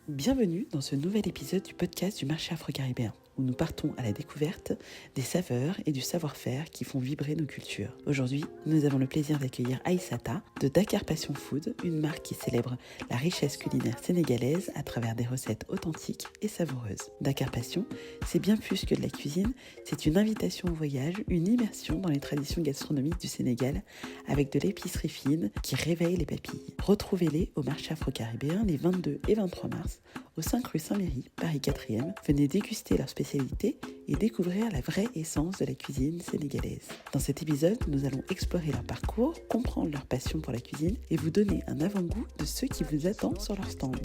Bienvenue dans ce nouvel épisode du podcast du marché afro-caribéen, où nous partons à la découverte des saveurs et du savoir-faire qui font vibrer nos cultures. Aujourd'hui, nous avons le plaisir d'accueillir Aïssata de Dakar Passion Food, une marque qui célèbre la richesse culinaire sénégalaise à travers des recettes authentiques et savoureuses. Dakar Passion, c'est bien plus que de la cuisine, c'est une invitation au voyage, une immersion dans les traditions gastronomiques du Sénégal, avec de l'épicerie fine qui réveille les papilles. Retrouvez-les au marché afro-caribéen les 22 et 23 mars au 5 rue Saint-Méry, Paris 4e. Venez déguster leurs spécialités et découvrir la vraie essence de la cuisine sénégalaise. Dans cet épisode, nous allons explorer leur parcours, comprendre leur passion pour la cuisine et vous donner un avant-goût de ce qui vous attend sur leur stand.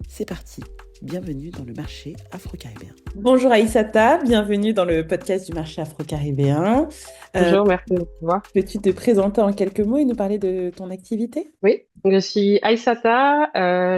C'est parti, bienvenue dans le marché afro-caribéen. Bonjour Aïssata, bienvenue dans le podcast du marché afro-caribéen. Bonjour, merci de me recevoir. Peux-tu te présenter en quelques mots et nous parler de ton activité? Oui, je suis Aïssata,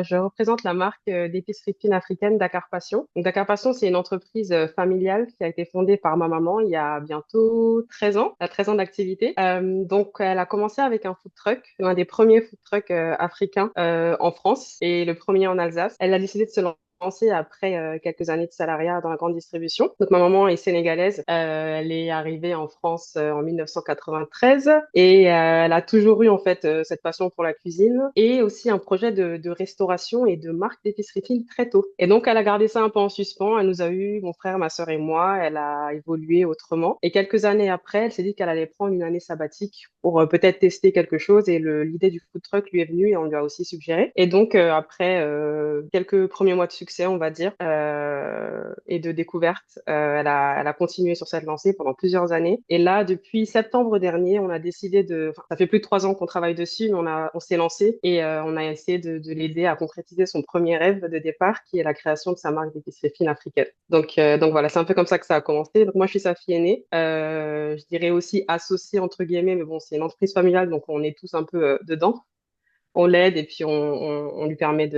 je représente la marque d'épicerie fine africaine Dakar Passion. Donc, Dakar Passion, c'est une entreprise familiale qui a été fondée par ma maman il y a bientôt 13 ans, elle a 13 ans d'activité. Donc, elle a commencé avec un food truck, l'un des premiers food trucks africains en France et le premier en Alsace. Elle a décidé de se lancer après quelques années de salariat dans la grande distribution. Donc ma maman est sénégalaise, elle est arrivée en France en 1993 et elle a toujours eu en fait cette passion pour la cuisine et aussi un projet de restauration et de marque d'épicerie fine très tôt. Et donc elle a gardé ça un peu en suspens, elle nous a eu, mon frère, ma sœur et moi, elle a évolué autrement. Et quelques années après, elle s'est dit qu'elle allait prendre une année sabbatique pour peut-être tester quelque chose et l'idée du food truck lui est venue et on lui a aussi suggéré. Et donc après quelques premiers mois de succès, on va dire, et de découverte, elle a continué sur cette lancée pendant plusieurs années. Et là, depuis septembre dernier, on a décidé enfin, ça fait plus de 3 ans qu'on travaille dessus, mais on s'est lancé et on a essayé de l'aider à concrétiser son premier rêve de départ, qui est la création de sa marque d'épicerie fine africaine. Donc voilà, c'est un peu comme ça que ça a commencé. Donc moi, je suis sa fille aînée. Je dirais aussi associée entre guillemets, mais bon, c'est une entreprise familiale, donc on est tous un peu dedans. On l'aide et puis on lui permet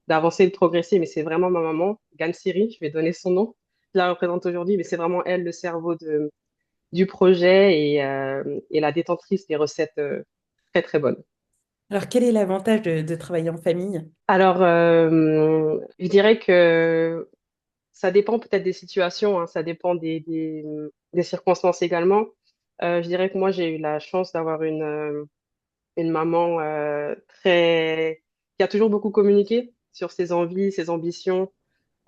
d'avancer et de progresser. Mais c'est vraiment ma maman, Gansiri, je vais donner son nom. Je la représente aujourd'hui, mais c'est vraiment elle le cerveau du projet et la détentrice des recettes très très bonnes. Alors, quel est l'avantage de travailler en famille? Alors, je dirais que ça dépend peut-être des situations, hein, ça dépend des circonstances également. Je dirais que moi, j'ai eu la chance d'avoir une maman qui a toujours beaucoup communiqué sur ses envies, ses ambitions,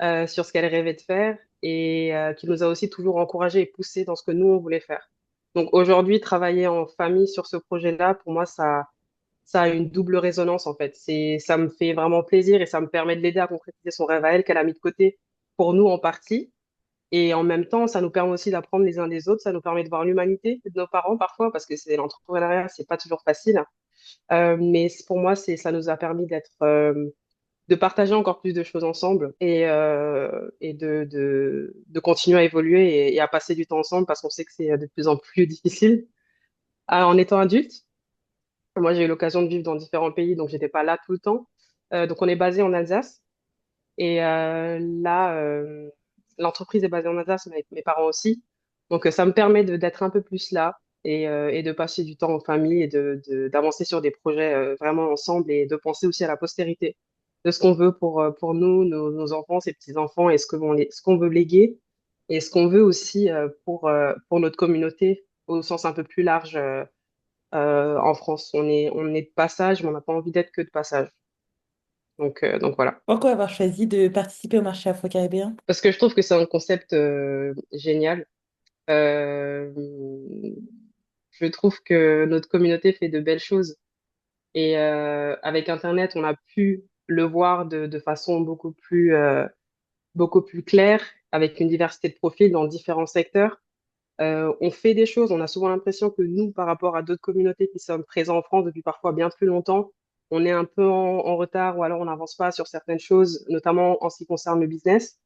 sur ce qu'elle rêvait de faire et qui nous a aussi toujours encouragés et poussés dans ce que nous, on voulait faire. Donc aujourd'hui, travailler en famille sur ce projet-là, pour moi, ça a une double résonance en fait. Ça me fait vraiment plaisir et ça me permet de l'aider à concrétiser son rêve à elle qu'elle a mis de côté pour nous en partie. Et en même temps, ça nous permet aussi d'apprendre les uns des autres. Ça nous permet de voir l'humanité de nos parents parfois parce que c'est l'entrepreneuriat, c'est pas toujours facile. Mais pour moi, ça nous a permis de partager encore plus de choses ensemble et de continuer à évoluer et à passer du temps ensemble parce qu'on sait que c'est de plus en plus difficile. En étant adulte, moi, j'ai eu l'occasion de vivre dans différents pays, donc j'étais pas là tout le temps. Donc, on est basé en Alsace. Et là, l'entreprise est basée en Alsace, mais mes parents aussi. Donc, ça me permet d'être un peu plus là et de passer du temps en famille et d'avancer sur des projets vraiment ensemble et de penser aussi à la postérité de ce qu'on veut pour nous, nos enfants, ses petits-enfants et ce qu'on veut léguer et ce qu'on veut aussi pour notre communauté au sens un peu plus large en France. On est de passage, mais on n'a pas envie d'être que de passage. Donc voilà. Pourquoi avoir choisi de participer au marché afro-caribéen? Parce que je trouve que c'est un concept génial. Euh, je trouve que notre communauté fait de belles choses. Et avec Internet, on a pu le voir de façon beaucoup plus claire, avec une diversité de profils dans différents secteurs. On fait des choses, on a souvent l'impression que nous, par rapport à d'autres communautés qui sont présentes en France depuis parfois bien plus longtemps, on est un peu en retard ou alors on n'avance pas sur certaines choses, notamment en ce qui concerne le business.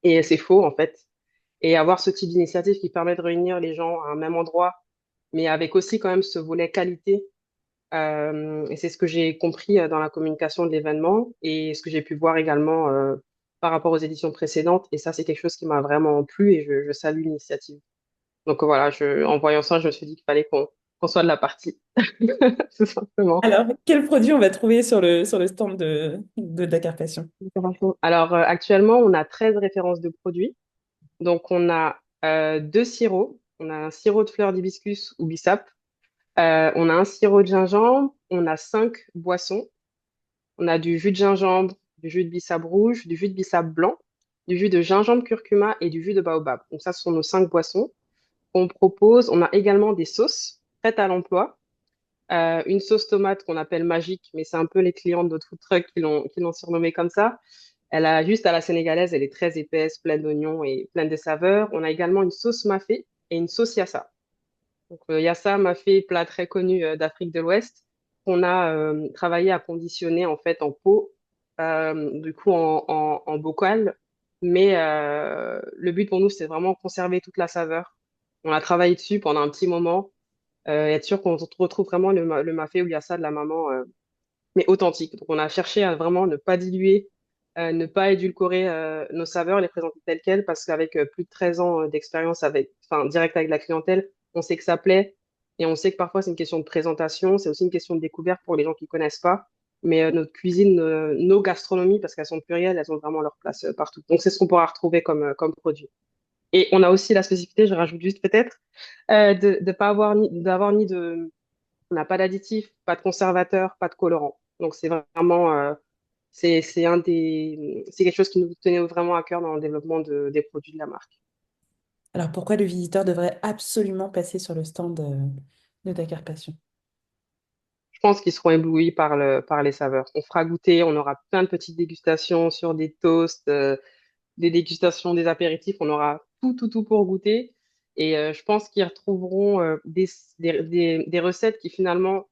Et c'est faux, en fait. Et avoir ce type d'initiative qui permet de réunir les gens à un même endroit, mais avec aussi quand même ce volet qualité. Et c'est ce que j'ai compris dans la communication de l'événement et ce que j'ai pu voir également par rapport aux éditions précédentes. Et ça, c'est quelque chose qui m'a vraiment plu et je salue l'initiative. Donc voilà, en voyant ça, je me suis dit qu'il fallait qu'on soit de la partie, tout simplement. Alors, quel produit on va trouver sur le stand de Dakar Passion? Alors, actuellement, on a 13 références de produits. Donc, on a deux sirops. On a un sirop de fleur d'hibiscus ou bissap. On a un sirop de gingembre. On a 5 boissons. On a du jus de gingembre, du jus de bissap rouge, du jus de bissap blanc, du jus de gingembre curcuma et du jus de baobab. Donc, ça, ce sont nos 5 boissons. On propose, on a également des sauces prêtes à l'emploi. Une sauce tomate qu'on appelle magique, mais c'est un peu les clients de notre food truck qui l'ont surnommée comme ça. Elle a juste à la sénégalaise, elle est très épaisse, pleine d'oignons et pleine de saveurs. On a également une sauce mafé et une sauce yassa. Donc, yassa, mafé, plat très connu d'Afrique de l'Ouest, qu'on a travaillé à conditionner en fait en pot, du coup en bocal. Mais le but pour nous, c'est vraiment conserver toute la saveur. On a travaillé dessus pendant un petit moment, et être sûr qu'on retrouve vraiment le mafé ou yassa de la maman, mais authentique. Donc, on a cherché à vraiment ne pas diluer, ne pas édulcorer nos saveurs, les présenter telles quelles, parce qu'avec plus de 13 ans d'expérience enfin, direct avec la clientèle, on sait que ça plaît et on sait que parfois c'est une question de présentation, c'est aussi une question de découverte pour les gens qui connaissent pas. Mais notre cuisine, nos gastronomies, parce qu'elles sont plurielles, elles ont vraiment leur place partout. Donc, c'est ce qu'on pourra retrouver comme produit. Et on a aussi la spécificité, je rajoute juste peut-être, de pas avoir d'avoir ni de, on n'a pas d'additifs, pas de conservateurs, pas de colorants. Donc c'est vraiment, c'est quelque chose qui nous tenait vraiment à cœur dans le développement des produits de la marque. Alors, pourquoi le visiteur devrait absolument passer sur le stand de Dakar Passion? Je pense qu'ils seront éblouis par les saveurs. On fera goûter, on aura plein de petites dégustations sur des toasts, des dégustations, des apéritifs. On aura tout, tout, tout pour goûter. Et je pense qu'ils retrouveront des recettes qui finalement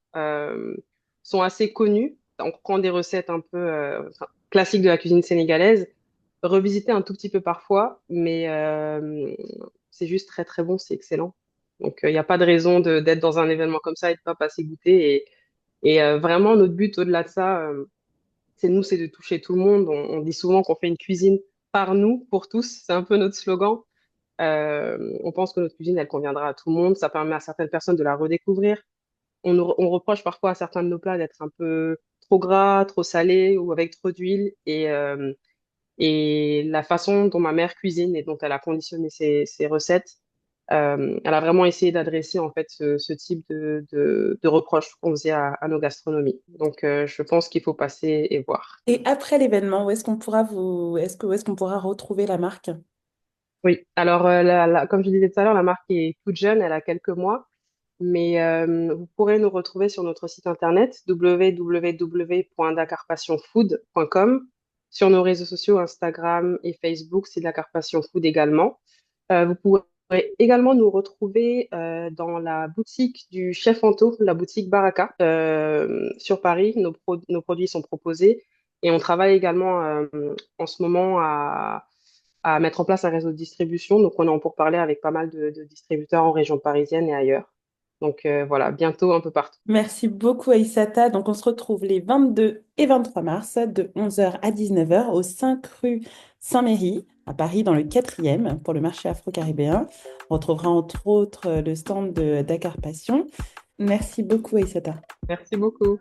sont assez connues. On prend des recettes un peu enfin, classiques de la cuisine sénégalaise, revisiter un tout petit peu parfois, mais c'est juste très très bon, c'est excellent. Donc il n'y a pas de raison d'être dans un événement comme ça et de pas passer goûter. Et vraiment, notre but au-delà de ça, c'est de toucher tout le monde. On dit souvent qu'on fait une cuisine par nous, pour tous. C'est un peu notre slogan. On pense que notre cuisine, elle conviendra à tout le monde. Ça permet à certaines personnes de la redécouvrir. On reproche parfois à certains de nos plats d'être un peu trop gras, trop salés ou avec trop d'huile. Et la façon dont ma mère cuisine et dont elle a conditionné ses recettes, elle a vraiment essayé d'adresser en fait ce type de reproches qu'on faisait à nos gastronomies. Donc, je pense qu'il faut passer et voir. Et après l'événement, où est-ce qu'on pourra retrouver la marque? Oui, alors comme je disais tout à l'heure, la marque est toute jeune, elle a quelques mois, mais vous pourrez nous retrouver sur notre site internet www.dakarpassionfood.com, sur nos réseaux sociaux Instagram et Facebook, c'est Dakar Passion Food également. Vous pourrez également nous retrouver dans la boutique du Chef Anto, la boutique Baraka, sur Paris. Nos produits sont proposés et on travaille également en ce moment à mettre en place un réseau de distribution. Donc, on est en pourparlers avec pas mal de distributeurs en région parisienne et ailleurs. Donc, voilà, bientôt un peu partout. Merci beaucoup Aïssata. Donc on se retrouve les 22 et 23 mars de 11 heures à 19 heures au 5 rue Saint-Méry à Paris dans le 4e pour le marché afro-caribéen. On retrouvera entre autres le stand de Dakar Passion. Merci beaucoup Aïssata. Merci beaucoup.